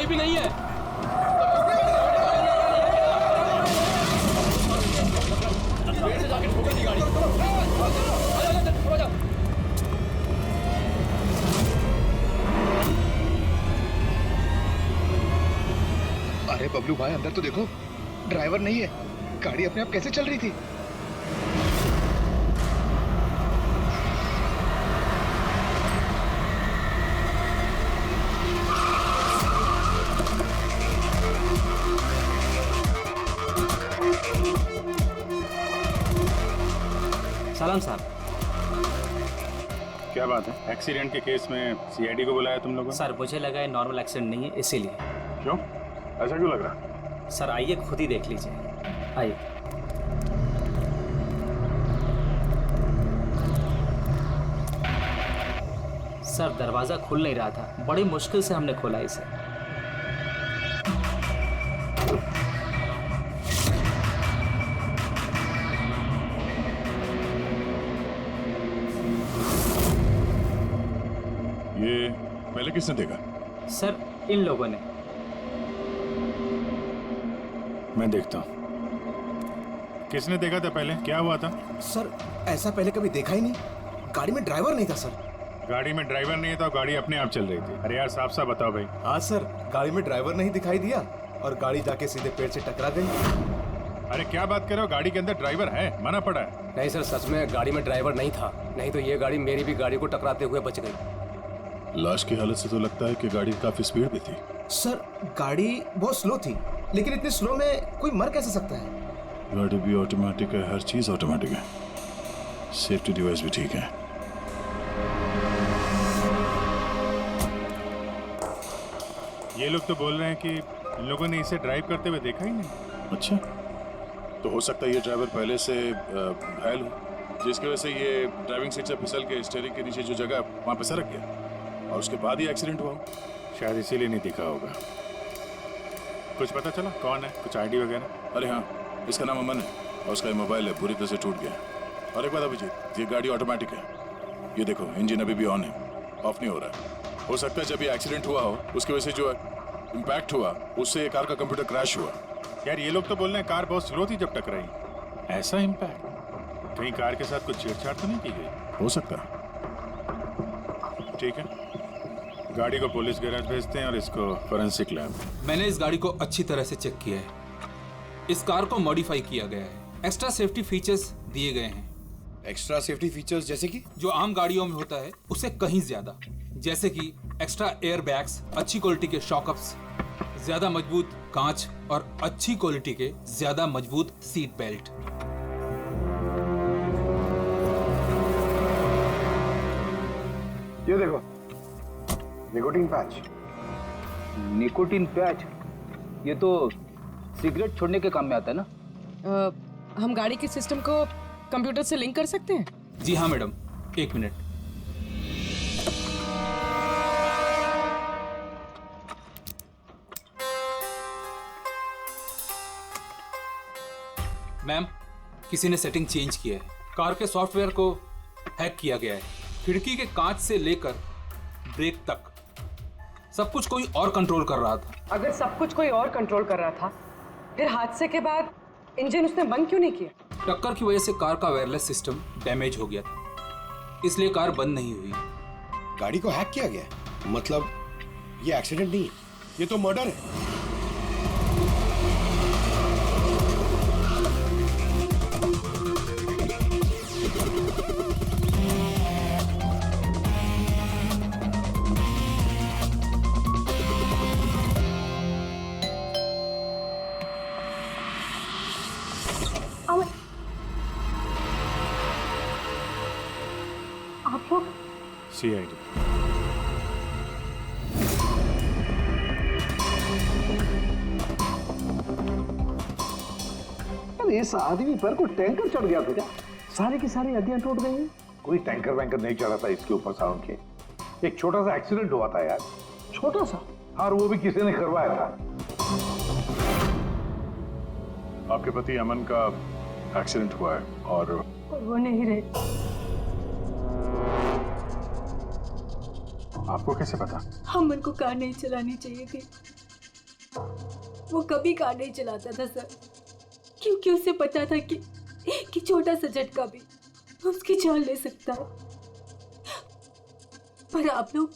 कोई भी नहीं है। अरे बबलू भाई, अंदर तो देखो, ड्राइवर नहीं है। गाड़ी अपने आप कैसे चल रही थी? सलाम साहब। क्या बात है? एक्सीडेंट के केस में सीआईडी को बुलाया तुम लोगों ने? सर मुझे लगा ये नॉर्मल एक्सीडेंट नहीं है, इसीलिए। क्यों? ऐसा क्यों लग रहा? सर आइए खुद ही देख लीजिए, आइए। सर दरवाजा खुल नहीं रहा था, बड़ी मुश्किल से हमने खोला इसे। ये पहले किसने देखा? सर इन लोगों ने। मैं देखता हूँ। किसने देखा था पहले? क्या हुआ था? सर ऐसा पहले कभी देखा ही नहीं। गाड़ी में ड्राइवर नहीं था सर। गाड़ी में ड्राइवर नहीं था, गाड़ी अपने आप चल रही थी। अरे यार साफ साफ बताओ भाई। हाँ सर, गाड़ी में ड्राइवर नहीं दिखाई दिया और गाड़ी जाके सीधे पेड़ से टकरा गई। अरे क्या बात कर रहे हो? गाड़ी के अंदर ड्राइवर है, मना पड़ा है। नहीं सर, सच में गाड़ी में ड्राइवर नहीं था, नहीं तो ये गाड़ी मेरी भी गाड़ी को टकराते हुए बच गई। लाश की हालत से तो लगता है कि गाड़ी काफी स्पीड में थी। सर गाड़ी बहुत स्लो थी, लेकिन इतनी स्लो में कोई मर कैसे सकता है? गाड़ी भी ऑटोमेटिक है, हर चीज ऑटोमेटिक है, सेफ्टी डिवाइस भी ठीक है। ये लोग तो बोल रहे हैं कि इन लोगों ने इसे ड्राइव करते हुए देखा ही नहीं। अच्छा, तो हो सकता है ये ड्राइवर पहले से घायल हो, जिसकी वजह से ये ड्राइविंग सीट से फिसल के स्टीयरिंग के नीचे जो जगह है वहां पे सरक गया और उसके बाद ही एक्सीडेंट हुआ। शायद इसीलिए नहीं दिखा होगा। कुछ पता चला कौन है? कुछ आईडी वगैरह? अरे हाँ, इसका नाम अमन है और उसका मोबाइल है पूरी तरह से टूट गया। और एक बात अभिजीत, ये गाड़ी ऑटोमेटिक है, ये देखो इंजन अभी भी ऑन है, ऑफ नहीं हो रहा है। हो सकता है जब ये एक्सीडेंट हुआ हो उसकी वजह से जो इम्पैक्ट हुआ उससे ये कार का कंप्यूटर क्रैश हुआ। यार ये लोग तो बोल रहे हैं कार बहुत स्लो थी जब टकराई। ऐसा इम्पैक्ट? कहीं कार के साथ कुछ छेड़छाड़ तो नहीं की गई? हो सकता है। ठीक है, गाड़ी को पुलिस गैराज भेजते हैं और इसको फोरेंसिक लैब। मैंने इस गाड़ी को अच्छी तरह से चेक किया है। इस कार को मॉडिफाई किया गया है, एक्स्ट्रा सेफ्टी फीचर्स दिए गए हैं। एक्स्ट्रा सेफ्टी फीचर्स जैसे कि? जो आम गाड़ियों में होता है उससे कहीं ज्यादा, जैसे कि एक्स्ट्रा एयर बैग्स, अच्छी क्वालिटी के शॉकअप्स, ज्यादा मजबूत कांच और अच्छी क्वालिटी के ज्यादा मजबूत सीट बेल्ट। ये देखो, निकोटीन पैच। Nicotine patch? ये तो सिगरेट छोड़ने के काम में आता है ना? हम गाड़ी के सिस्टम को कंप्यूटर से लिंक कर सकते हैं? जी हाँ मैडम, एक मिनट। मैम, किसी ने सेटिंग चेंज किया है। कार के सॉफ्टवेयर को हैक किया गया है। खिड़की के कांच से लेकर ब्रेक तक सब कुछ कोई और कंट्रोल कर रहा था। अगर सब कुछ कोई और कंट्रोल कर रहा था, फिर हादसे के बाद इंजन उसने बंद क्यों नहीं किया? टक्कर की वजह से कार का वायरलेस सिस्टम डैमेज हो गया था, इसलिए कार बंद नहीं हुई। गाड़ी को हैक किया गया? मतलब ये एक्सीडेंट नहीं है, ये तो मर्डर है। आप लोग? सीआईडी। इस आदमी पर कोई टैंकर चढ़ गया था क्या? सारी की सारी हड्डियां टूट गई हैं। कोई टैंकर वैंकर नहीं चढ़ा था इसके ऊपर साउंड के। एक छोटा सा एक्सीडेंट हुआ था यार, छोटा सा, और वो भी किसी ने करवाया था। आपके पति अमन का एक्सीडेंट हुआ है और वो नहीं रहे। आपको कैसे पता? अमन को कार नहीं चलानी चाहिए थी, वो कभी कार नहीं चलाता था सर, क्योंकि उसे पता था कि छोटा सा झटका भी उसकी जान ले सकता है। पर आप लोग,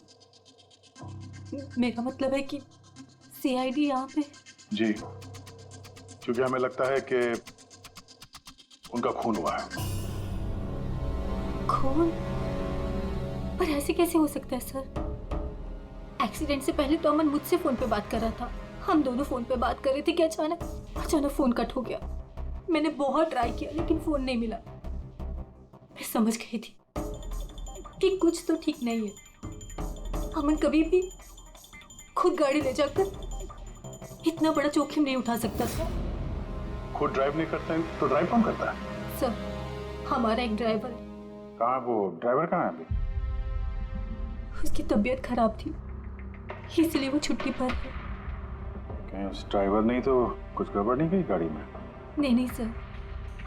मेरा मतलब है कि सीआईडी यहाँ पे। जी, क्योंकि हमें लगता है कि उनका खून हुआ है। खून? पर ऐसे कैसे हो सकता है सर? एक्सीडेंट से पहले तो अमन मुझसे फोन पे बात कर रहा था, हम दोनों फोन पे बात कर रहे थे कि अचानक फोन कट हो गया। मैंने बहुत ट्राई किया लेकिन फोन नहीं मिला। मैं समझ गई थी कि कुछ तो ठीक नहीं है। अमन कभी भी खुद गाड़ी ले जाकर इतना बड़ा जोखिम नहीं उठा सकता था। खुद ड्राइव नहीं करता है तो ड्राइव कौन करता है? सर, हमारा एक ड्राइवर है। कहाँ वो ड्राइवर? कहाँ है अभी? उसकी तबीयत खराब थी, इसलिए वो छुट्टी पर है। कहीं उस ड्राइवर ने तो कुछ गड़बड़ नहीं की गाड़ी में? नहीं सर,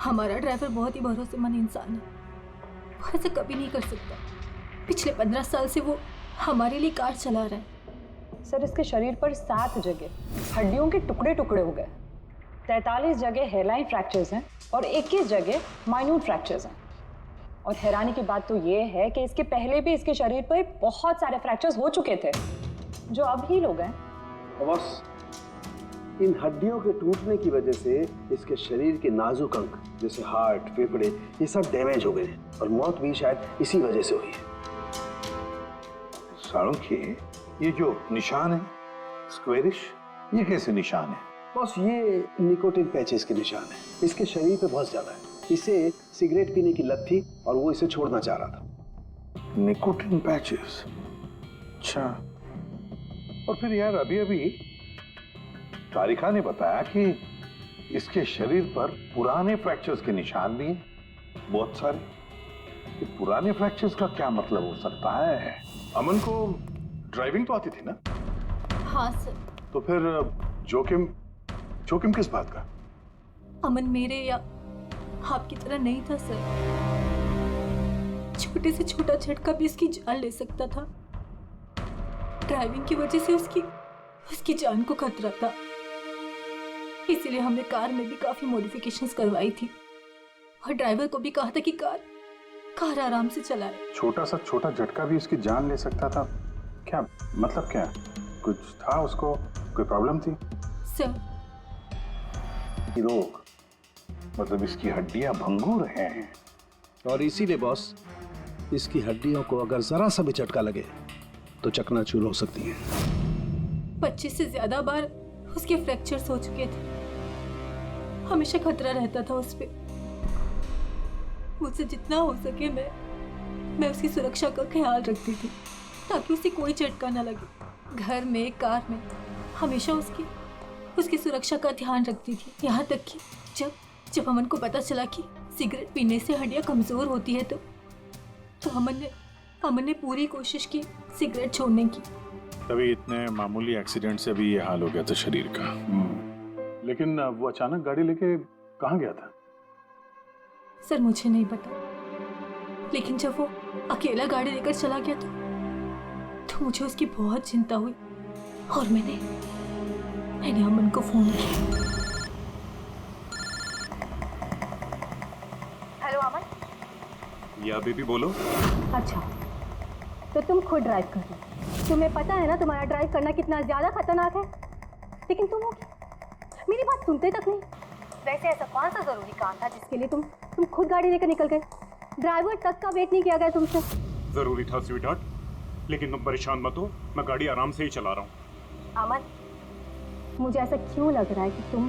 हमारा ड्राइवर बहुत ही भरोसेमंद इंसान है, वो ऐसा कभी नहीं कर सकता। पिछले 15 साल से वो हमारे लिए कार चला रहा है। सर, इसके शरीर पर 7 जगह हड्डियों के टुकड़े टुकड़े हो गए, 43 जगह हेयरलाइन फ्रैक्चर्स हैं और 21 जगह माइन्यूट फ्रैक्चर्स हैं। और हैरानी की बात तो ये है कि इसके पहले भी इसके शरीर पर बहुत सारे फ्रैक्चर्स हो चुके थे जो अब हील हो गए। बस इन हड्डियों के टूटने की वजह से इसके शरीर के नाजुक अंग जैसे हार्ट, फेफड़े, ये सब डैमेज हो गए और मौत भी शायद इसी वजह से हुई है। साळुंखे, ये जो निशान है स्क्वेरिश, ये कैसे निशान है? बस ये निकोटिन पैचेस के निशान है। इसके शरीर पे बहुत ज्यादा है। इसे सिगरेट पीने की लत थी और वो इसे छोड़ना चाह रहा था। Nicotine patches? अच्छा। और फिर यार अभी तारिका ने बताया कि इसके शरीर पर पुराने फ्रैक्चर्स के निशान भी हैं, बहुत सारे। ये पुराने फ्रैक्चर्स का क्या मतलब हो सकता है? अमन को ड्राइविंग तो आती थी ना? हाँ सर। तो फिर जोखिम किस बात का? अमन मेरे या आपकी तरह नहीं था सर। छोटे से छोटा झटका भी इसकी जान ले सकता था। ड्राइविंग की वजह से उसकी जान को खतरा था, इसीलिए हमने कार में भी काफी मॉडिफिकेशंस करवाई थी और ड्राइवर को भी कहा था कि कार आराम से चलाए। छोटा सा छोटा झटका भी उसकी जान ले सकता था? क्या मतलब? क्या कुछ था उसको? कोई प्रॉब्लम थी? सर, रोग मतलब इसकी हड्डियां भंगुर हैं। और इसीलिए बॉस, इसकी हड्डियों को अगर जरा सा भी झटका लगे तो चकनाचूर हो सकती हैं। 25 से ज्यादा बार उसके फ्रैक्चर्स हो चुके थे। हमेशा खतरा रहता था उस पे। मुझसे जितना हो सके मैं उसकी सुरक्षा का ख्याल रखती थी ताकि उसे कोई झटका ना लगे। घर में, कार में हमेशा उसकी सुरक्षा का ध्यान रखती थी। यहाँ तक कि जब अमन को पता चला कि सिगरेट पीने से हड्डियाँ कमजोर होती है तो अमन ने पूरी कोशिश की सिगरेट छोड़ने की। तभी इतने मामूली एक्सीडेंट से भी ये हाल हो गया था शरीर का। लेकिन वो अचानक गाड़ी लेके कहाँ गया था? सर, मुझे नहीं पता, लेकिन जब वो अकेला गाड़ी लेकर चला गया तो मुझे उसकी बहुत चिंता हुई और मैंने अमन को फोन किया। हेलो अमन। या बेबी बोलो। अच्छा, तो तुम खुद ड्राइव कर रहे हो। तुम्हें पता है ना तुम्हारा ड्राइव करना कितना ज्यादा खतरनाक है, लेकिन तुम मेरी बात सुनते तक नहीं। वैसे ऐसा कौन सा जरूरी काम था जिसके लिए तुम खुद गाड़ी लेकर निकल गए? ड्राइवर तक का वेट नहीं किया गया तुमसे? जरूरी था स्वीटहार्ट, लेकिन तुम परेशान मत हो, मैं गाड़ी आराम से ही चला रहा हूँ। अमन, मुझे ऐसा क्यों लग रहा है कि तुम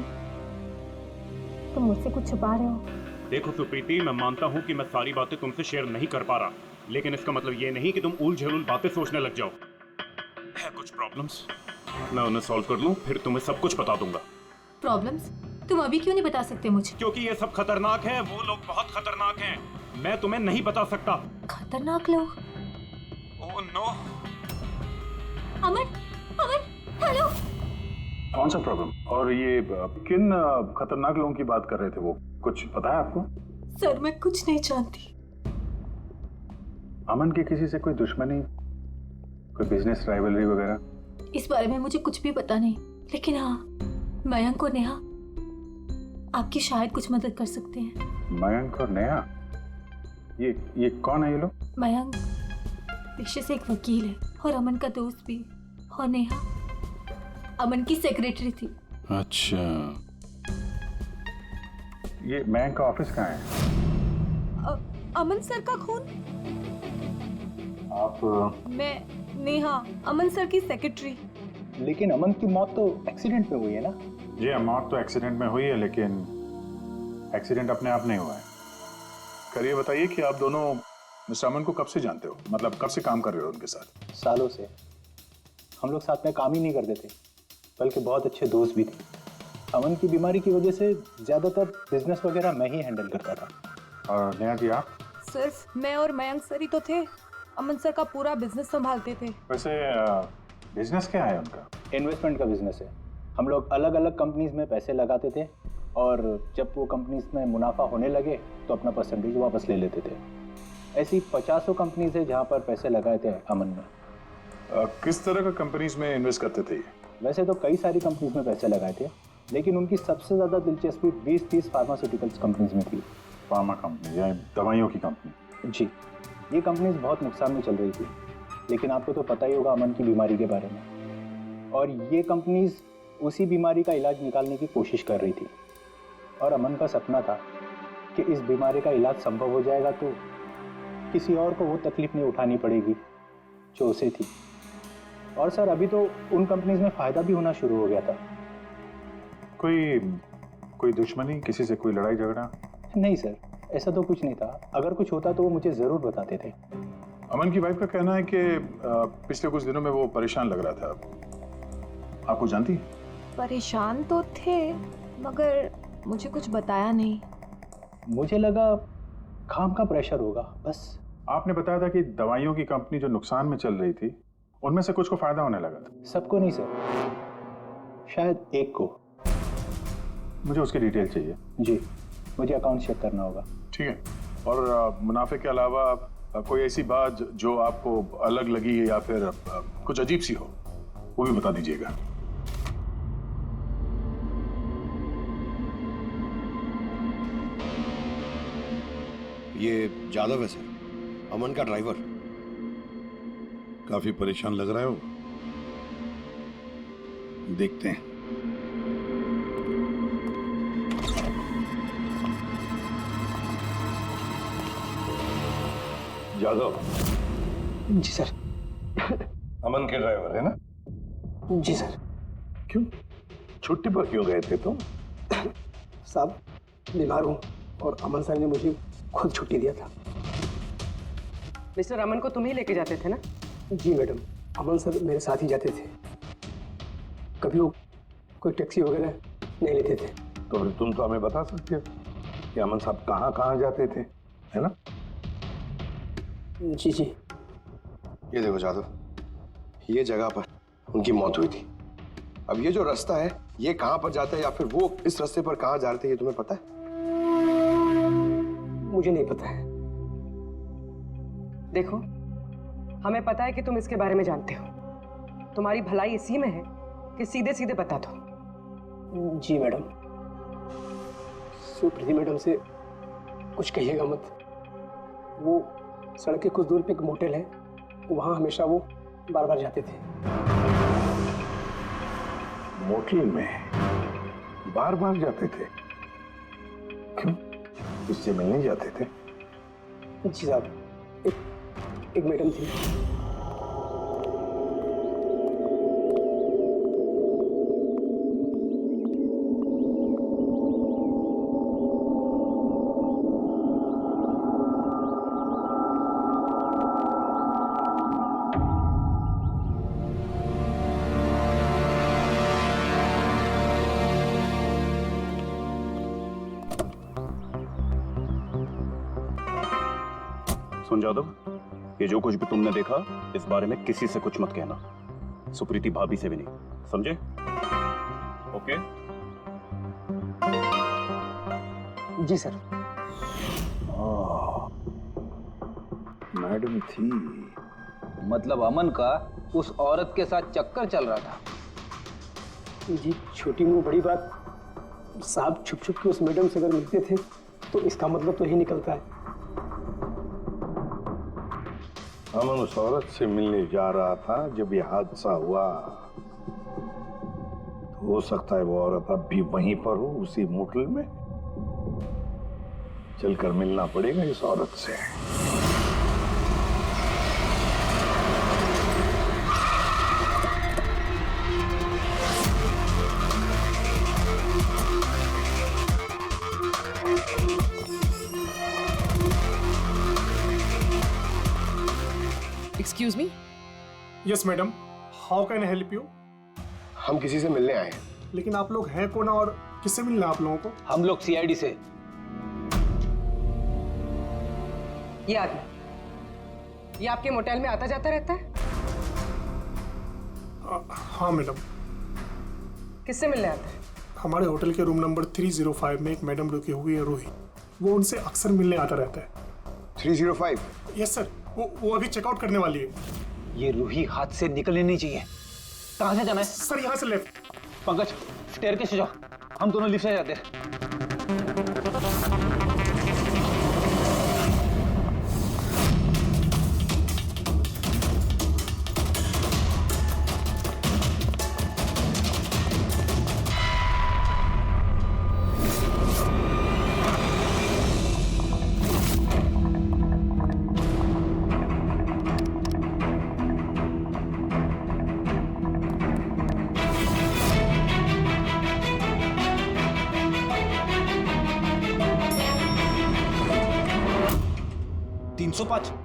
मुझसे कुछ छुपा रहे हो? देखो सुप्रीति, मैं मानता हूँ कि मैं सारी बातें तुमसे शेयर नहीं कर पा रहा, लेकिन इसका मतलब ये नहीं कि तुम उल-झुल बातें सोचने लग जाओ। है कुछ प्रॉब्लम्स, मैं उन्हें सॉल्व कर लूँ, फिर तुम्हें सब कुछ बता दूंगा। प्रॉब्लम्स? तुम अभी क्यों नहीं बता सकते मुझे? क्योंकि ये सब खतरनाक है, वो लोग बहुत खतरनाक हैं, मैं तुम्हें नहीं बता सकता। खतरनाक लोग? Oh no. अमन, हेलो। कौन सा प्रॉब्लम? और ये किन खतरनाक लोगों की बात कर रहे थे? वो कुछ पता है आपको? सर, मैं कुछ नहीं जानती। अमन की किसी से कोई दुश्मनी, कोई बिजनेस राइवलरी वगैरह? इस बारे में मुझे कुछ भी पता नहीं, लेकिन हाँ, मयंक और नेहा आपकी शायद कुछ मदद कर सकते हैं। मयंक और नेहा, ये कौन है ये लोग? मयंक पेशे से एक वकील है और अमन का दोस्त भी, और नेहा अमन की सेक्रेटरी थी। अच्छा, ये मयंक का ऑफिस कहाँ है? अमन सर का खून। आप मैं नेहा, अमन सर की सेक्रेटरी। लेकिन अमन की मौत तो एक्सीडेंट में हुई है ना? जी, मौत तो एक्सीडेंट में हुई है, लेकिन एक्सीडेंट अपने आप नहीं हुआ है। करिए बताइए कि आप दोनों मिस्टर अमन को कब से जानते हो? मतलब कब से काम कर रहे हो उनके साथ? सालों से। हम लोग साथ में काम ही नहीं करते थे, बल्कि बहुत अच्छे दोस्त भी थे। अमन की बीमारी की वजह से ज़्यादातर बिजनेस वगैरह मैं ही हैंडल करता था। और नेहा जी आप? सिर्फ मैं और मयंक सर ही तो थे, अमन सर का पूरा बिजनेस संभालते थे। वैसे बिजनेस क्या है उनका? इन्वेस्टमेंट का बिजनेस है। हम लोग अलग अलग कंपनीज में पैसे लगाते थे और जब वो कंपनीज में मुनाफा होने लगे तो अपना परसेंटेज वापस ले लेते थे। ऐसी 50 कंपनीज है जहाँ पर पैसे लगाए थे अमन में। किस तरह का कंपनीज में इन्वेस्ट करते थे? वैसे तो कई सारी कंपनीज में पैसे लगाए थे, लेकिन उनकी सबसे ज़्यादा दिलचस्पी 20-30 फार्मास्यूटिकल्स कंपनीज में थी। फार्मा कंपनी या दवाइयों की कंपनी? जी, ये कंपनीज बहुत नुकसान में चल रही थी, लेकिन आपको तो पता ही होगा अमन की बीमारी के बारे में। और ये कंपनीज उसी बीमारी का इलाज निकालने की कोशिश कर रही थी, और अमन का सपना था कि इस बीमारी का इलाज संभव हो जाएगा तो किसी और को वो तकलीफ नहीं उठानी पड़ेगी जो उसे थी। और सर, अभी तो उन कंपनीज में फ़ायदा भी होना शुरू हो गया था। कोई दुश्मनी, किसी से कोई लड़ाई झगड़ा? नहीं सर, ऐसा तो कुछ नहीं था। अगर कुछ होता तो वो मुझे ज़रूर बताते थे। अमन की वाइफ का कहना है कि पिछले कुछ दिनों में वो परेशान लग रहा था। आपको जानती? परेशान तो थे, मगर मुझे कुछ बताया नहीं। मुझे लगा काम का प्रेशर होगा बस। आपने बताया था कि दवाइयों की कंपनी जो नुकसान में चल रही थी, उनमें से कुछ को फायदा होने लगा था। सबको नहीं सर, शायद एक को। मुझे उसकी डिटेल चाहिए। जी, मुझे अकाउंट चेक करना होगा। ठीक है। और मुनाफे के अलावा कोई ऐसी बात जो आपको अलग लगी या फिर कुछ अजीब सी हो, वो भी बता दीजिएगा। ये जादव है सर, अमन का ड्राइवर। काफी परेशान लग रहा है वो। देखते हैं। जादव? जी सर। अमन के ड्राइवर है ना? जी सर। क्यों, छुट्टी पर क्यों गए थे तुम? साहब, बीमार हूँ और अमन सर ने मुझे खुद छुट्टी दिया था। मिस्टर अमन को तुम ही लेके जाते थे ना? जी मैडम, अमन सर मेरे साथ ही जाते थे। कभी वो कोई टैक्सी वगैरह नहीं लेते थे। तो फिर तुम तो हमें बता सकते हो कि अमन साहब कहाँ कहाँ जाते थे, है ना? जी जी। ये देखो जादव, ये जगह पर उनकी मौत हुई थी। अब ये जो रास्ता है, ये कहाँ पर जाता है या फिर वो इस रास्ते पर कहाँ जा रहे थे, ये तुम्हें पता है? मुझे नहीं पता है। देखो, हमें पता है कि तुम इसके बारे में जानते हो। तुम्हारी भलाई इसी में है कि सीधे सीधे बता दो। जी मैडम। सुप्रीति मैडम से कुछ कहिएगा मत। वो सड़क के कुछ दूर पे एक मोटेल है, वहाँ हमेशा वो बार बार जाते थे। मोटेल में बार बार जाते थे? क्यों, इससे मिलने जाते थे? जी साहब, एक मैडम थी। सुन जादव, ये जो कुछ भी तुमने देखा, इस बारे में किसी से कुछ मत कहना। सुप्रीति भाभी से भी नहीं, समझे? ओके? जी सर। मैडम थी? मतलब अमन का उस औरत के साथ चक्कर चल रहा था। जी छोटी मुंह बड़ी बात, साहब छुप छुप के उस मैडम से अगर मिलते थे तो इसका मतलब तो यही निकलता है। अमन उस औरत से मिलने जा रहा था जब यह हादसा हुआ। तो हो सकता है वो औरत अब भी वहीं पर हो, उसी होटल में। चलकर मिलना पड़ेगा इस औरत से। Excuse me. Yes madam, how can I help you? हम किसी से मिलने आए हैं। लेकिन आप लोग हैं कौन और किससे मिलना है आप लोगों को? हम लोग सीआईडी से। ये आदमी, ये आपके मोटेल में आता जाता रहता है? हाँ मैडम। किससे मिलने आता है? हमारे होटल के रूम नंबर 305 में एक मैडम रुकी हुई है, रूही। वो उनसे अक्सर मिलने आता रहता है। 305? यस सर, वो अभी चेकआउट करने वाली है। ये रूही हाथ से निकलने नहीं चाहिए। कहाँ से जाना है? सर यहाँ से लेफ्ट। पंकज, स्टेयरकेस से जाओ, हम दोनों लिफ्ट से जाते हैं।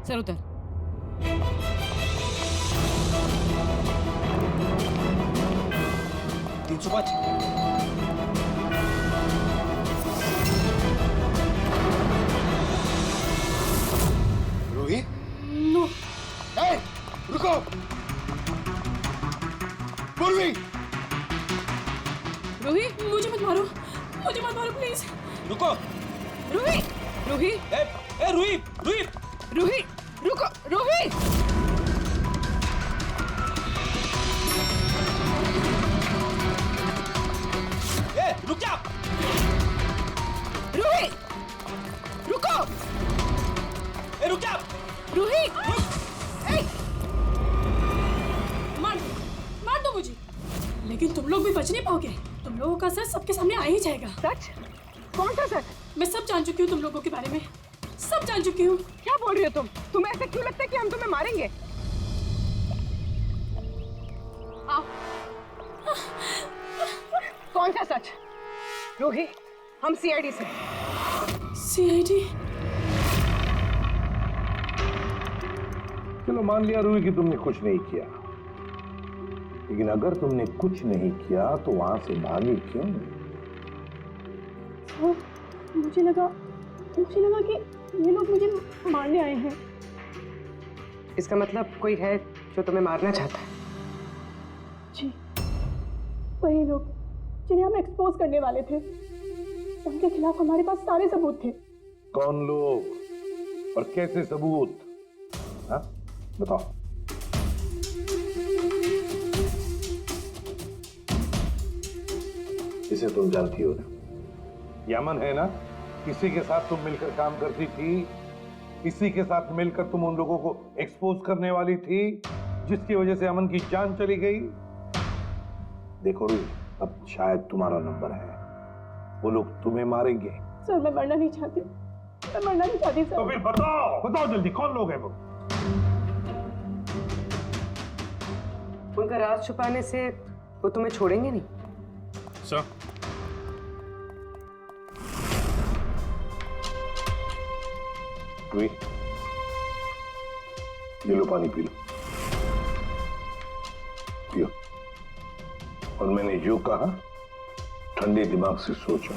सर उधर। रूही? नो। रुको। पूर्वी! रूही, मुझे मत मारो, मुझे मत मारो प्लीज। रुको। रूही, रूही, रूही, रूही, रूही, रुको, रूही। रुक जा। रूही, रुको। रुक जा। रूही, मार दो मुझे, लेकिन तुम लोग भी बच नहीं पाओगे। तुम लोगों का सच सबके सामने आ ही जाएगा। सच? कौन सा सच? मैं सब जान चुकी हूँ तुम लोगों के बारे में, सब जान चुकी हूँ। क्या बोल रही हो तुम? तुम्हें ऐसा क्यों लगता है कि हम तुम्हें मारेंगे? आओ। कौन सा सच? रूही, हम सीआईडी से। सीआईडी? चलो मान लिया रूही कि तुमने कुछ नहीं किया, लेकिन अगर तुमने कुछ नहीं किया तो वहां से भागी क्यों? मुझे लगा कि ये लोग मुझे मारने आए हैं। इसका मतलब कोई है जो तुम्हें मारना चाहता है? जी, वही लोग जिन्हें हम एक्सपोज करने वाले थे। उनके खिलाफ हमारे पास सारे सबूत थे। कौन लोग और कैसे सबूत? हाँ, बताओ। इसे तुम जानती हो ना, यमन है ना, इसी के साथ तुम मिलकर काम करती थी, इसी के साथ मिलकर तुम उन लोगों को एक्सपोज करने वाली थी जिसकी वजह से अमन की जान चली गई। देखो रूही, अब शायद तुम्हारा नंबर है, वो लोग तुम्हें मारेंगे। सर मैं मरना नहीं चाहती, मैं मरना नहीं चाहती सर। तो फिर बताओ जल्दी, कौन लोग हैं वो? उनका राज छुपाने से वो तुम्हें छोड़ेंगे नहीं। सर, रूही, ये लो पानी पी लो, पियो। और मैंने जो कहा, ठंडे दिमाग से सोचो,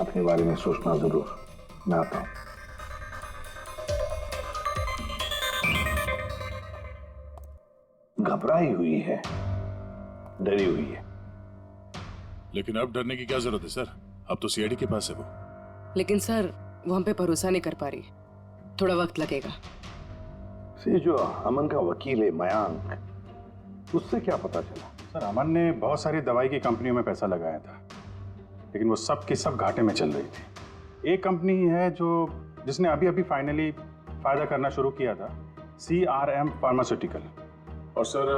अपने बारे में सोचना जरूर। मैं आता हूं। घबराई हुई है, डरी हुई है। लेकिन अब डरने की क्या जरूरत है सर? अब तो सीआईडी के पास है वो। लेकिन सर, वो हम पे भरोसा नहीं कर पा रही, थोड़ा वक्त लगेगा। से जो अमन का वकील है मयांक, उससे क्या पता चला? सर अमन ने बहुत सारी दवाई की कंपनियों में पैसा लगाया था, लेकिन वो सब की सब घाटे में चल रही थी। एक कंपनी है जो जिसने अभी अभी फाइनली फायदा करना शुरू किया था, CRM फार्मास्यूटिकल। और सर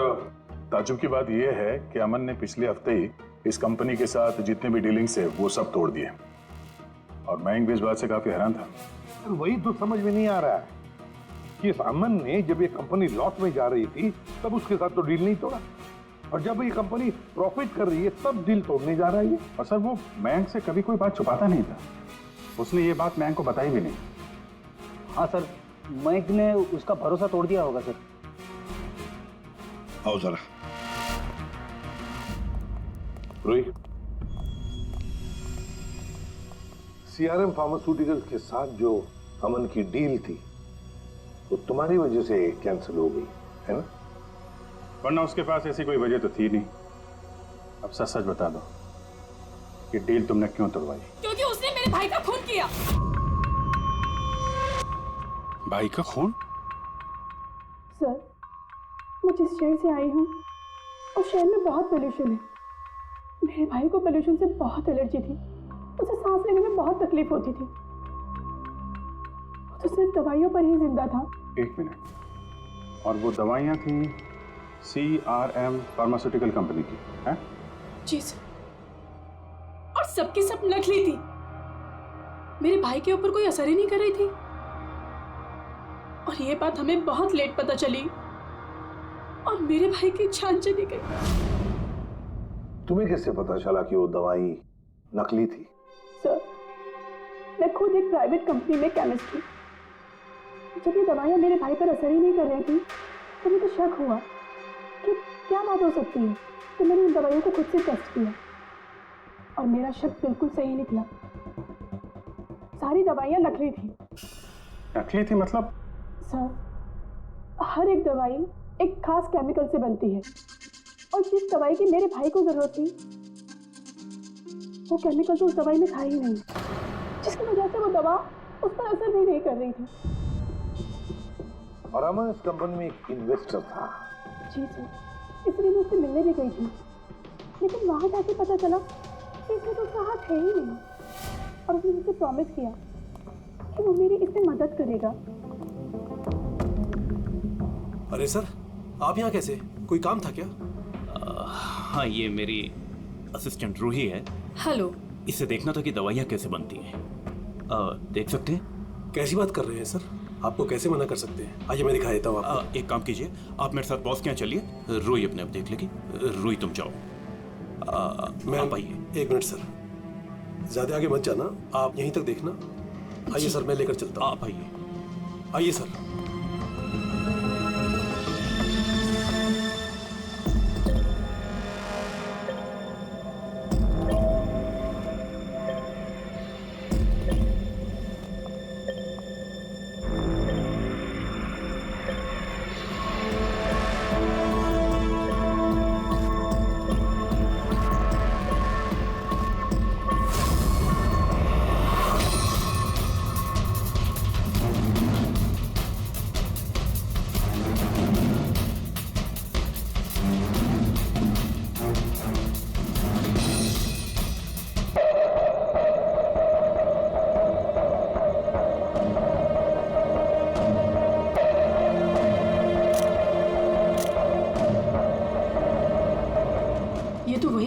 ताजुब की बात यह है कि अमन ने पिछले हफ्ते ही इस कंपनी के साथ जितने भी डीलिंग्स है वो सब तोड़ दिए, और मैं भी इस बात से काफी हैरान था। वही तो समझ में नहीं आ रहा है कि इस अमन ने जब ये कंपनी लॉस में जा रही थी तब उसके साथ तो डील नहीं तोड़ा, और जब ये कंपनी प्रॉफिट कर रही है तब डील तोड़ने जा रहा है। और सर वो मयंक से कभी कोई बात छुपाता नहीं था, उसने ये बात मयंक को बताई भी नहीं। हाँ सर, मयंक ने उसका भरोसा तोड़ दिया होगा सर। आओ जरा रोही, CRM फार्मास्यूटिकल्स के साथ जो अमन की डील थी वो तुम्हारी वजह से कैंसिल हो गई है ना? वरना उसके पास ऐसी कोई वजह तो थी नहीं। अब सच सच बता दो कि डील तुमने क्यों तोड़वाई? क्योंकि उसने मेरे भाई का खून किया। भाई का खून? सर, मैं जिस शहर से आई हूँ उस शहर में बहुत पोल्यूशन है। मेरे भाई को पोल्यूशन से बहुत एलर्जी थी, उसे सांस लेने में बहुत तकलीफ होती थी। वो तो सिर्फ दवाइयों पर ही जिंदा था। एक मिनट, और वो दवाइयाँ थी CRM फार्मास्यूटिकल कंपनी की, हैं? जी सर, और सबकी सब नकली थी। मेरे भाई के ऊपर कोई असर ही नहीं कर रही थी, और ये बात हमें बहुत लेट पता चली, और मेरे भाई की जान चली गई। तुम्हें कैसे पता चला कि वो दवाई नकली थी? सर, मैं खुद एक प्राइवेट कंपनी में केमिस्ट थी। जब ये दवाइयाँ मेरे भाई पर असर ही नहीं कर रही थी तो मुझे शक हुआ कि क्या बात हो सकती है। तो मैंने उन दवाइयों को खुद से टेस्ट किया और मेरा शक बिल्कुल सही निकला। सारी दवाइयाँ नकली थी। नकली थी मतलब? सर, हर एक दवाई एक खास केमिकल से बनती है, और जिस दवाई की मेरे भाई को जरूरत थी वो केमिकल तो उस दवाई में था ही नहीं, जिसकी वजह से वो दवा उस पर असर भी नहीं कर रही थी। और अमन इस कंपनी में एक इन्वेस्टर था। जी सर, इसलिए मैं उससे मिलने भी गई थी, लेकिन वहां जाके पता चला कि इसमें तो उसका हाथ है ही नहीं, और उसने मुझसे प्रॉमिस किया कि वो मेरी इसमें मदद करेगा। अरे सर, आप यहाँ कैसे? कोई काम था क्या? हाँ, ये मेरी असिस्टेंट रूही है। हेलो। इसे देखना था कि दवाइयाँ कैसे बनती हैं। देख सकते हैं? कैसी बात कर रहे हैं सर? आपको कैसे मना कर सकते हैं? आइए मैं दिखा देता हूँ आपको। एक काम कीजिए, आप मेरे साथ बॉस के यहाँ चलिए, रूही अपने आप देख लेगी। रूही तुम जाओ। मैं आप आइए। एक मिनट सर, ज्यादा आगे मत जाना, आप यहीं तक देखना। आइए सर, मैं लेकर चलता हूँ। आप आइए। आइए सर।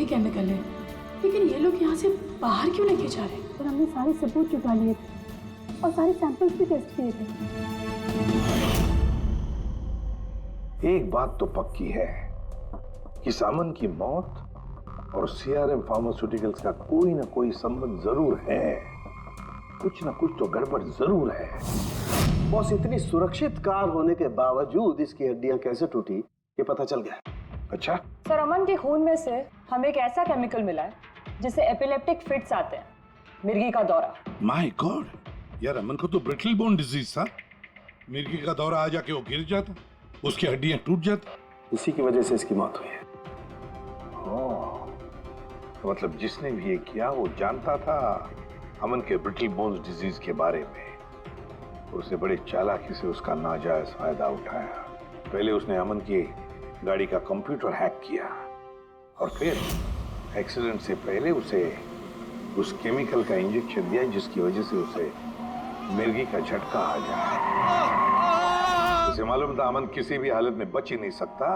केमिकल है, लेकिन ये लोग यहाँ से बाहर क्यों लेके जा रहे हैं? और हमने सारे सबूत जुटा लिए थे और सारे सैंपल्स भी टेस्ट किए थे। एक बात तो पक्की है कि सामन की मौत और CRM फार्मास्यूटिकल्स का कोई ना कोई संबंध जरूर है। कुछ ना कुछ तो गड़बड़ जरूर है। बॉस, इतनी सुरक्षित कार होने के बावजूद इसकी हड्डियां कैसे टूटी ये पता चल गया। अच्छा सर, अमन के खून में से हमें एक ऐसा केमिकल मिला है जिससे एपिलेप्टिक फिट्स आते हैं, मिर्गी का दौरा। माय गॉड, यार अमन को तो ब्रिटल बोन डिजीज था। मिर्गी का दौरा आ जाके वो गिर जाता, उसकी हड्डियां टूट जाती। इसी की वजह से इसकी मौत हुई है। तो मतलब जिसने भी ये किया वो जानता था अमन के ब्रिटल बोन्स डिजीज के बारे में। उसने बड़े चालाकी से उसका नाजायज फायदा उठाया। पहले उसने अमन की गाड़ी का कंप्यूटर हैक किया और फिर एक्सीडेंट से पहले उसे उस केमिकल का इंजेक्शन दिया जिसकी वजह से उसे मिर्गी का झटका आ जाए। उसे मालूम था अमन किसी भी हालत में बच ही नहीं सकता।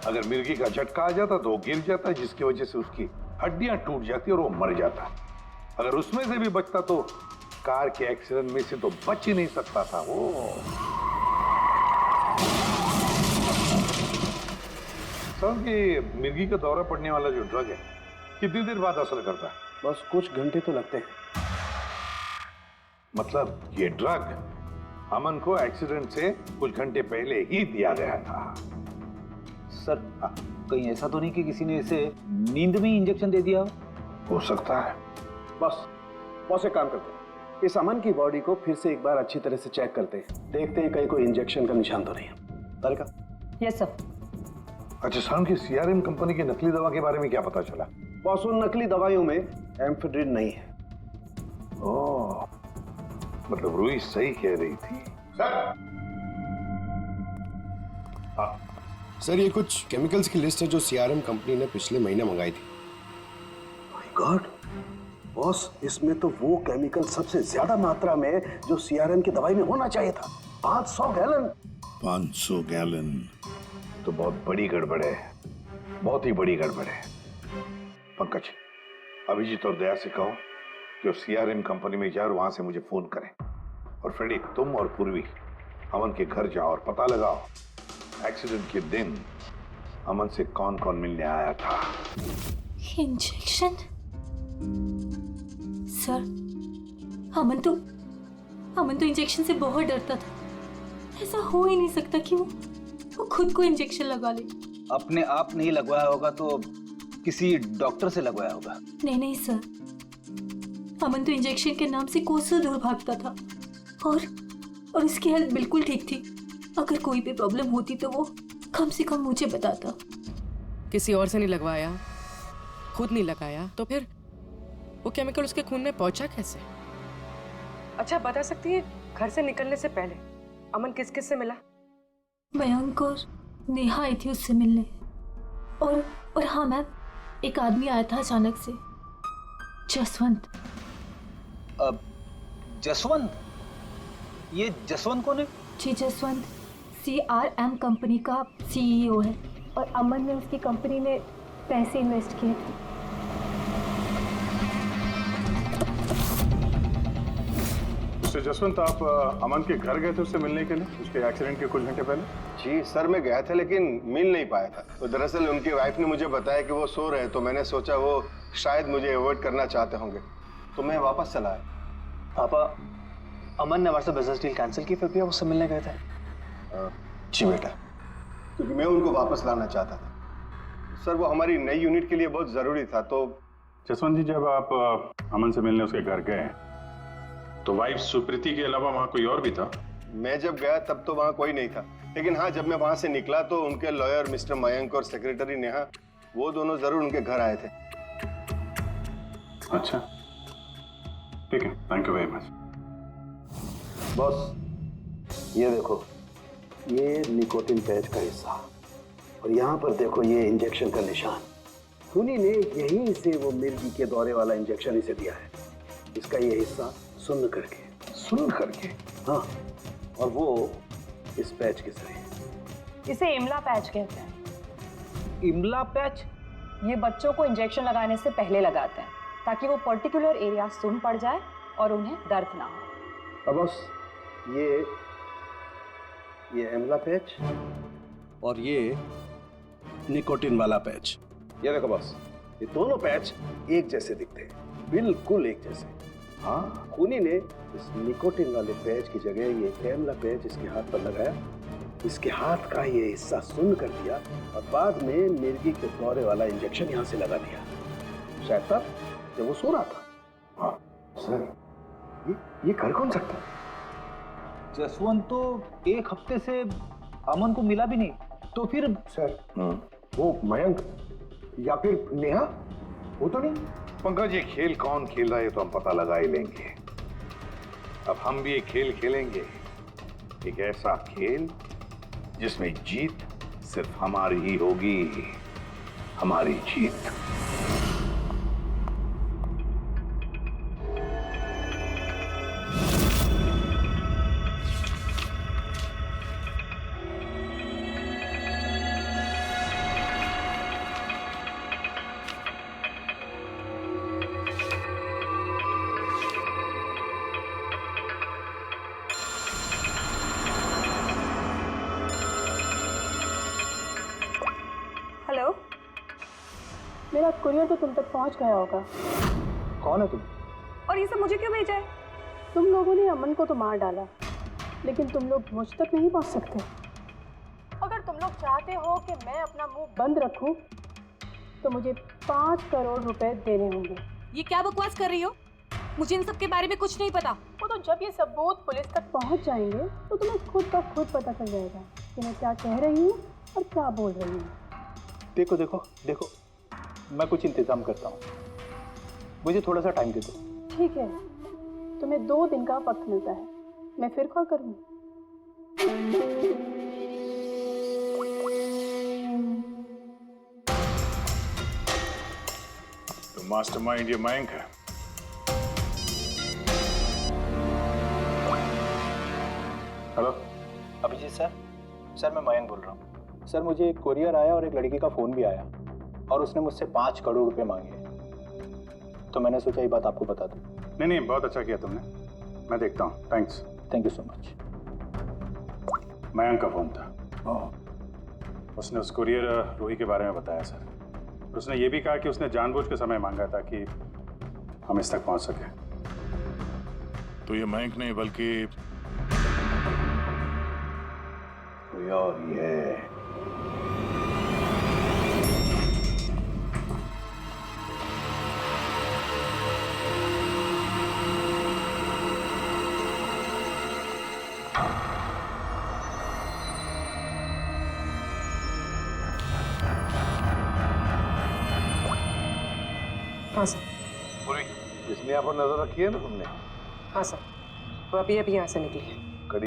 अगर मिर्गी का झटका आ जाता तो वो गिर जाता, जिसकी वजह से उसकी हड्डियां टूट जाती और वो मर जाता। अगर उसमें से भी बचता तो कार के एक्सीडेंट में से तो बच ही नहीं सकता था वो। समझिए मिर्गी का दौरा पड़ने वाला जो ड्रग है कितनी देर बाद असर करता है? बस कुछ घंटे तो लगते हैं। मतलब ये ड्रग अमन को एक्सीडेंट से कुछ घंटे पहले ही दिया गया था। सर कहीं ऐसा तो नहीं कि किसी ने इसे नींद में इंजेक्शन दे दिया? हो सकता है। बस एक काम करते हैं, इस अमन की बॉडी को फिर से एक बार अच्छी तरह से चेक करते हैं, देखते हैं कहीं कोई इंजेक्शन का निशान तो नहीं है। तारिका? Yes sir. अच्छा साहब की सीआरएम कंपनी की नकली दवा के बारे में क्या पता चला? बॉस उन नकली दवाइयों में एम्फेड्रिन नहीं है। ओह, मतलब रूही सही कह रही थी। सर ये कुछ केमिकल्स की लिस्ट है जो सीआरएम कंपनी ने पिछले महीने मंगाई थी। माय गॉड बॉस, इसमें तो वो केमिकल सबसे ज्यादा मात्रा में जो सीआरएम की दवाई में होना चाहिए था, 500 गैलन। 500 गैलन तो बहुत बड़ी गड़बड़ है, बहुत ही बड़ी गड़बड़ है। पंकज, अभिजीत और दया से कहो कि सीआरएम कंपनी में जाओ और वहां से मुझे फोन करें। और फ्रेडी, तुम और पूर्वी अमन के घर जाओ और पता लगाओ एक्सीडेंट के दिन अमन से कौन कौन मिलने आया था। इंजेक्शन? सर अमन तो इंजेक्शन से बहुत डरता था। ऐसा हो ही नहीं सकता कि वो खुद को इंजेक्शन लगा ले। अपने आप नहीं लगवाया होगा तो किसी डॉक्टर से लगवाया होगा। नहीं सर, अमन तो इंजेक्शन के नाम से कोसों दूर भागता था और उसकी हेल्थ बिल्कुल ठीक थी। अगर कोई भी प्रॉब्लम होती तो वो कम से कम मुझे बताता। किसी और से नहीं लगवाया, खुद नहीं लगाया, तो फिर वो केमिकल उसके खून में पहुंचा कैसे? अच्छा बता सकती है घर से निकलने से पहले अमन किस किस से मिला? मयंक और नेहा आई थी उससे मिलने। और हाँ मैम, एक आदमी आया था अचानक से, जसवंत। जसवंत? ये जसवंत कौन है? जी जसवंत सीआरएम कंपनी का सीईओ है और अमन ने उसकी कंपनी में पैसे इन्वेस्ट किए थे। जसवंत, आप अमन के घर गए थे उससे मिलने के लिए उसके एक्सीडेंट के कुछ घंटे पहले? जी सर, मैं गया था लेकिन मिल नहीं पाया था। तो दरअसल उनकी वाइफ ने मुझे बताया कि वो सो रहे, तो मैंने सोचा वो शायद मुझे अवॉइड करना चाहते होंगे, तो मैं वापस चला आया। पापा, अमन ने हमारे बिजनेस डील कैंसिल की, फिर भी आप उससे मिलने गए थे? जी बेटा, क्योंकि मैं उनको वापस लाना चाहता था। सर वो हमारी नई यूनिट के लिए बहुत जरूरी था। तो जसवंत जी, जब आप अमन से मिलने उसके घर गए तो वाइफ सुप्रीति के अलावा वहां कोई और भी था? मैं जब गया तब तो वहां कोई नहीं था, लेकिन हाँ जब मैं वहां से निकला तो उनके लॉयर मिस्टर मयंक और सेक्रेटरी नेहा, वो दोनों जरूर उनके घर आए थे। अच्छा ठीक है, thank you very much. Boss ये देखो, ये निकोटिन पैच का हिस्सा और यहाँ पर देखो ये इंजेक्शन का निशान। खूनी ने यहीं से वो मिर्गी के दौरे वाला इंजेक्शन इसे दिया है। इसका ये हिस्सा सुन्न करके हाँ, और वो इस पैच के सही। इसे इमला पैच कहते हैं। इमला पैच? ये बच्चों को इंजेक्शन लगाने से पहले लगाते हैं ताकि वो पर्टिकुलर एरिया सुन पड़ जाए और उन्हें दर्द ना हो। अब बस ये इमला पैच और ये निकोटिन वाला पैच, ये देखो बस, ये दोनों पैच एक जैसे दिखते हैं, बिल्कुल एक जैसे। हाँ, खूनी ने इस निकोटिन वाले पैच की जगह ये एमला पैच इसके हाथ पर लगाया, इसके हाथ का ये हिस्सा सुन्न कर दिया और बाद में मिर्गी के दौरे वाला इंजेक्शन यहाँ से लगा दिया, शायद तब जब वो सो रहा था। हाँ सर, ये कर कौन सकता है? जसवंत तो एक हफ्ते से अमन को मिला भी नहीं, तो फिर? सर वो मयंक या फिर नेहा, वो तो नहीं। पंकज, ये खेल कौन खेल रहा है तो हम पता लगा ही लेंगे। अब हम भी एक खेल खेलेंगे, एक ऐसा खेल जिसमें जीत सिर्फ हमारी ही होगी। हमारी जीत। हेलो, मेरा कुरियर तो तुम तक पहुंच गया होगा। कौन है तुम? और ये सब मुझे क्यों भेजा है? तुम लोगों ने अमन को तो मार डाला, लेकिन तुम लोग मुझ तक नहीं पहुंच सकते। अगर तुम लोग चाहते हो कि मैं अपना मुंह बंद रखूं, तो मुझे 5 करोड़ रुपए देने होंगे। ये क्या बकवास कर रही हो? मुझे इन सब के बारे में कुछ नहीं पता। वो तो जब ये सबूत पुलिस तक पहुंच जाएंगे तो तुम्हें खुद ब खुद पता चल जाएगा कि मैं क्या कह रही हूँ और क्या बोल रही हूँ। देखो देखो देखो, मैं कुछ इंतजाम करता हूँ, मुझे थोड़ा सा टाइम दे दो। ठीक है, तुम्हें 2 दिन का वक्त मिलता है, मैं फिर कॉल करूँगी। तो मास्टरमाइंड ये मयंक है। Hello Abhijit sir. सर मैं मयंक बोल रहा हूँ। सर मुझे एक कोरियर आया और एक लड़की का फ़ोन भी आया और उसने मुझसे 5 करोड़ रुपए मांगे हैं, तो मैंने सोचा ये बात आपको बता दूँ। नहीं, बहुत अच्छा किया तुमने, मैं देखता हूँ। Thanks. Thank you so much. Mayank का फ़ोन था। उसने उस कुरियर रूही के बारे में बताया सर। और उसने ये भी कहा कि उसने जानबूझ के समय मांगा ताकि हम इस तक पहुँच सके। तो ये मयंक नहीं बल्कि कोई और ही है। हाँ सर। पूरी इसमें यहाँ पर नजर रखी है ना तुमने? हाँ सर, वो अभी अभी यहाँ से निकली है। कड़ी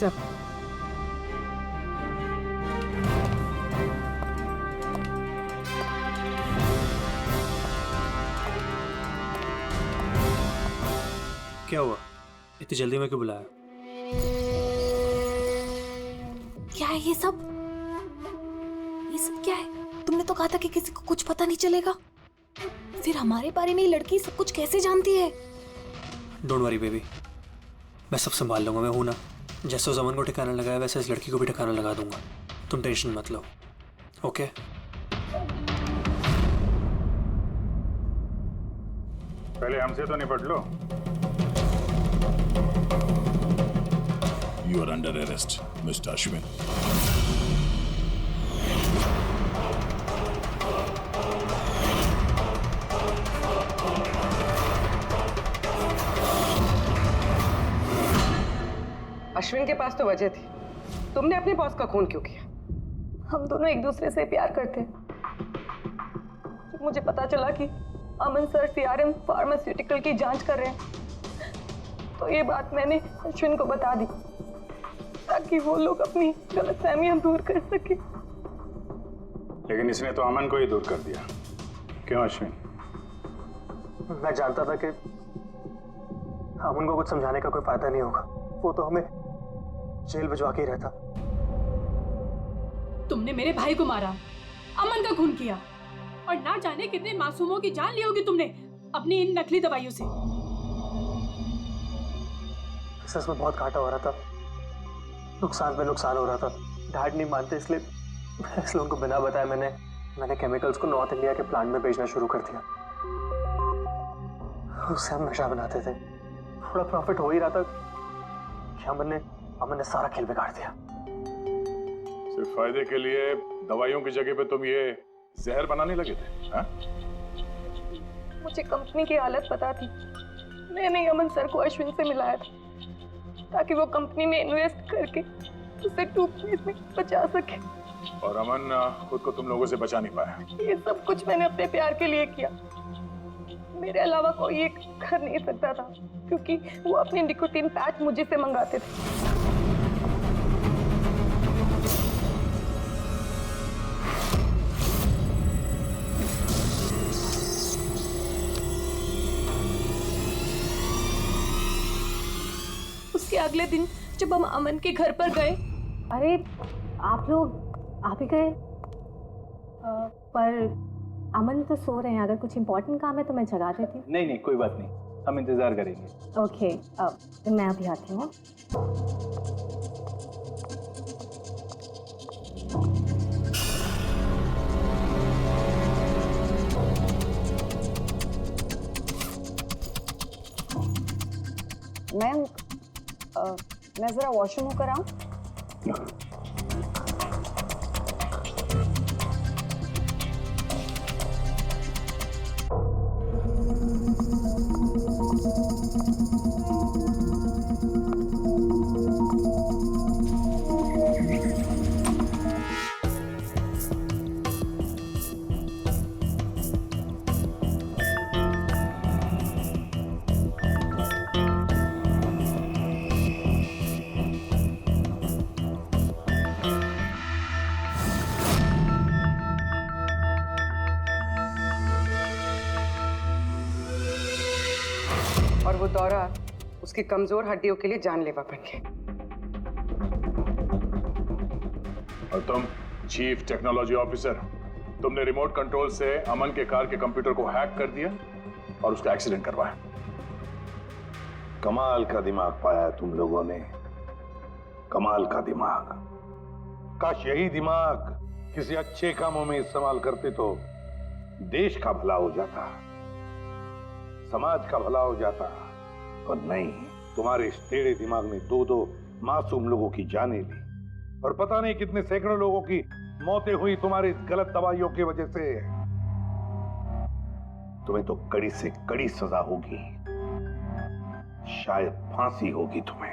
सब क्या हुआ? इतनी जल्दी में क्यों बुलाया? क्या है ये सब? ये सब क्या है? तुमने तो कहा था कि किसी को कुछ पता नहीं चलेगा। फिर हमारे बारे में ये लड़की सब कुछ कैसे जानती है? डोंट वरी बेबी, मैं सब संभाल लूंगा। मैं हूं ना। जैसे उस अमन को ठिकाना लगाया वैसे इस लड़की को भी ठिकाना लगा दूंगा। तुम टेंशन मत लो। ओके? पहले हमसे तो निपट लो। You are under arrest, Mr. Ashwin. Ashwin के पास तो वजह थी, तुमने अपने बॉस का खून क्यों किया? हम दोनों एक दूसरे से प्यार करते। जब मुझे पता चला कि अमन सर सीआरएम फार्मास्यूटिकल की जांच कर रहे हैं, तो ये बात मैंने अश्विन को बता दी ताकि वो लोग अपनी गलतफहमियां दूर कर सके। लेकिन इसने तो अमन को ही दूर कर दिया। क्यों अश्विन? मैं जानता था कि अमन को कुछ समझाने का कोई फायदा नहीं होगा, वो तो हमें जेल भिजवा के ही रहता। तुमने मेरे भाई को मारा, अमन का खून किया और ना जाने कितने मासूमों की जान ली होगी तुमने अपनी इन नकली दवाइयों से। बिजनेस में बहुत घाटा हो रहा था, नुकसान पे नुकसान हो रहा था। डैड नहीं मानते, इसलिए उनको बिना बताए मैंने केमिकल्स को नॉर्थ इंडिया के प्लांट में बेचना शुरू कर दिया। उससे हम नशा बनाते थे, थोड़ा प्रॉफिट हो ही रहा था कि अमन ने सारा खेल बिगाड़ दिया। सिर्फ फायदे के लिए दवाइयों की जगह पे तुम ये जहर बनाने लगे थे, हाँ? मुझे कंपनी की हालत पता थी, मैंने अमन सर को अश्विन से मिलाया था ताकि वो कंपनी में इन्वेस्ट करके उसे डूबने से बचा सके। और अमन खुद को तुम लोगों से बचा नहीं पाया। ये सब कुछ मैंने अपने प्यार के लिए किया, मेरे अलावा कोई ये कर नहीं सकता था क्योंकि वो अपने निकोटीन पैच मुझे से मंगाते थे। उसके अगले दिन जब हम अमन के घर पर गए, अरे आप ही गए? पर अमन तो सो रहे हैं, अगर कुछ इम्पोर्टेंट काम है तो मैं जगा देती हूँ। नहीं कोई बात नहीं, हम इंतजार करेंगे। ओके, तो मैं अभी आती हूँ। मैं जरा वॉशरूम होकर आऊं? और वो दौरा उसकी कमजोर हड्डियों के लिए जानलेवा बन गया। और तुम चीफ टेक्नोलॉजी ऑफिसर, तुमने रिमोट कंट्रोल से अमन के कार के कंप्यूटर को हैक कर दिया और उसका एक्सीडेंट करवाया। कमाल का दिमाग पाया है तुम लोगों ने, कमाल का दिमाग। काश यही दिमाग किसी अच्छे कामों में इस्तेमाल करते तो देश का भला हो जाता, समाज का भला हो जाता। पर नहीं, तुम्हारे इस टेढ़े दिमाग ने दो मासूम लोगों की जानें ली और पता नहीं कितने सैकड़ों लोगों की मौतें हुई तुम्हारी इस गलत दवाइयों की वजह से। तुम्हें तो कड़ी से कड़ी सजा होगी, शायद फांसी होगी तुम्हें।